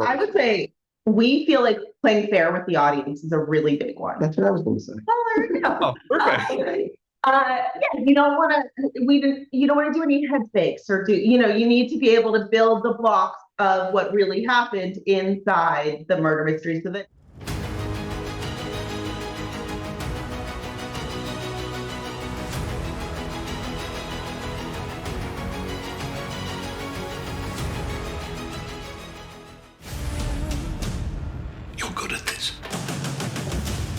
I would say we feel like playing fair with the audience is a really big one. That's what I was going to say. Oh, there you go. Oh, perfect. Yeah, you don't want you don't want to do any head fakes or you need to be able to build the blocks of what really happened inside the murder mystery so that You're good at this.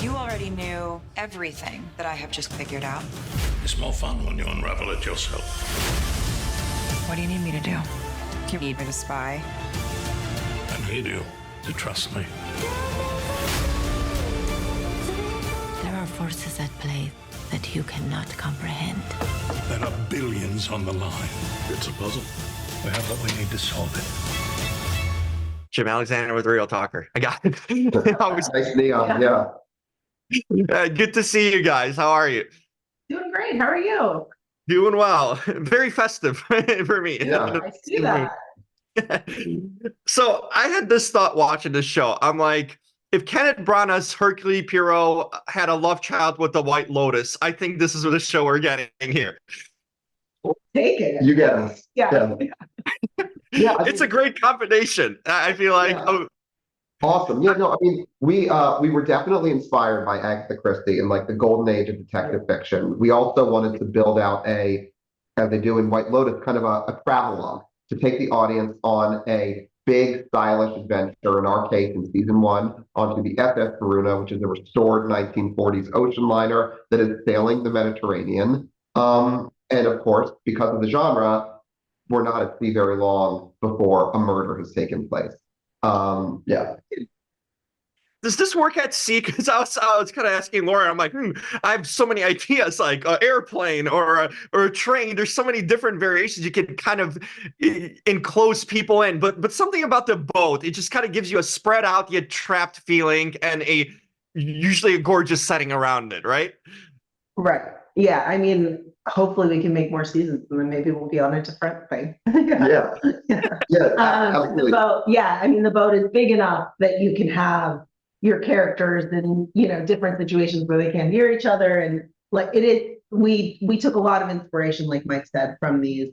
You already knew everything that I have just figured out. It's more fun when you unravel it yourself. What do you need me to do? You need me to spy? I need you to trust me. There are forces at play that you cannot comprehend. There are billions on the line. It's a puzzle. We have what we need to solve it. Jim Alexander with Real Talker. I got it. Always, Nice neon, yeah. good to see you guys. How are you? doing great. How are you? Doing well. Very festive for me. Yeah. I see that. So I had this thought watching this show. I'm like, if Kenneth Branagh's Hercule Poirot had a love child with the White Lotus, I think this is the show we're getting here. Take it. You get us. Yeah. Yeah, It's a great combination. I feel like, Yeah. oh, awesome. Yeah, no, I mean, we were definitely inspired by Agatha Christie and like the golden age of detective fiction. We also wanted to build out as they do in White Lotus, kind of a travelogue to take the audience on a big stylish adventure, in our case in season one, onto the SS Varuna, which is a restored 1940s ocean liner that is sailing the Mediterranean. And of course, because of the genre, we're not at sea very long before a murder has taken place. Yeah. does this work at sea? Because I was kind of asking Laura. I'm like, I have so many ideas, like an airplane or a train. There's so many different variations you can kind of enclose people in. But something about the boat, it just kind of gives you a spread out yet trapped feeling and usually a gorgeous setting around it, right? Right. Yeah. I mean, hopefully we can make more seasons and then maybe we'll be on a different thing. Yeah. Yeah. Yeah, The absolutely. boat, yeah, I mean, the boat is big enough that you can have your characters in, different situations where they can't hear each other. And like we took a lot of inspiration, like Mike said, from these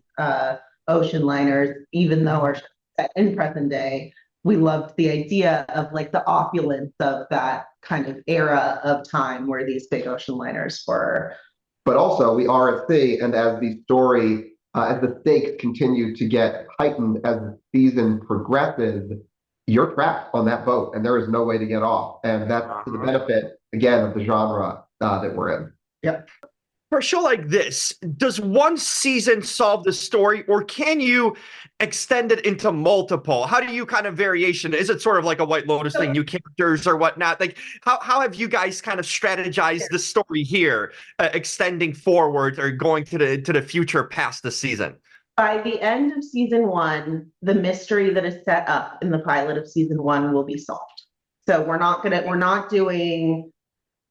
ocean liners, even though our set in present day, we loved the idea of like the opulence of that kind of era of time where these big ocean liners were. But also, we are at sea, and as the stakes continue to get heightened as the season progresses, you're trapped on that boat, and there is no way to get off. And that's to the benefit, again, of the genre that we're in. Yep. For a show like this, does one season solve the story, or can you extend it into multiple? How do you kind of variation? Is it sort of like a White Lotus thing, new characters or whatnot? Like, how have you guys kind of strategized the story here, extending forward or going to the future past the season? By the end of season one, the mystery that is set up in the pilot of season one will be solved. So we're not doing,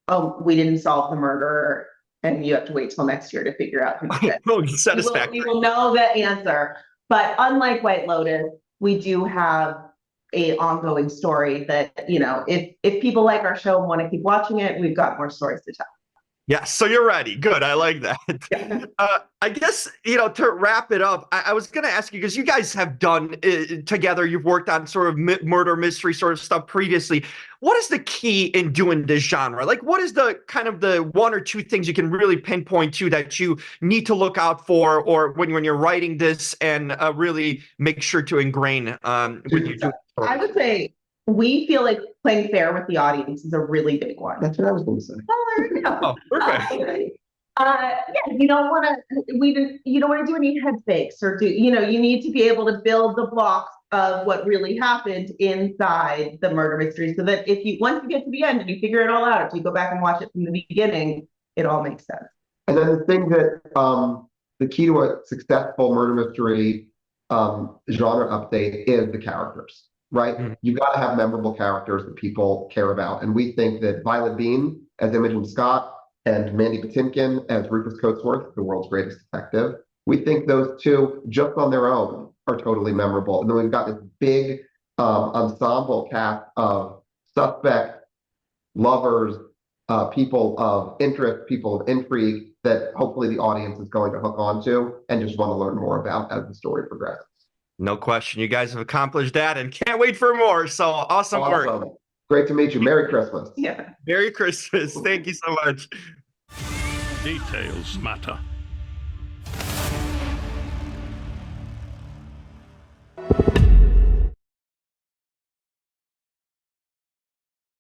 oh, we didn't solve the murder and you have to wait till next year to figure out who did it. Oh, satisfactory. We will know the answer. But unlike White Lotus, we do have a ongoing story that, if people like our show and want to keep watching it, we've got more stories to tell. Yeah, so you're ready. Good. I like that. Yeah. I guess, to wrap it up, I was going to ask you, because you guys have done together, you've worked on sort of murder mystery sort of stuff previously. What is the key in doing this genre? Like, what is the kind of the one or two things you can really pinpoint to that you need to look out for, or when you're writing this and really make sure to ingrain when you do? I would say we feel like playing fair with the audience is a really big one. That's what I was going to say. Oh, there you go. Oh, perfect. Yeah, you don't want to do any head fakes or you need to be able to build the blocks of what really happened inside the murder mystery so that once you get to the end and you figure it all out, if you go back and watch it from the beginning, it all makes sense. And then the thing that the key to a successful murder mystery genre update is the characters, right? Mm-hmm. You've got to have memorable characters that people care about. And we think that Violet Bean as Imogen Scott and Mandy Patinkin as Rufus Coatsworth, the world's greatest detective, we think those two, just on their own, are totally memorable. And then we've got this big ensemble cast of suspects, lovers, people of interest, people of intrigue that hopefully the audience is going to hook onto and just want to learn more about as the story progresses. No question. You guys have accomplished that and can't wait for more. So awesome work. Awesome. Great to meet you. Merry Christmas. Yeah. Merry Christmas. Thank you so much. Details matter.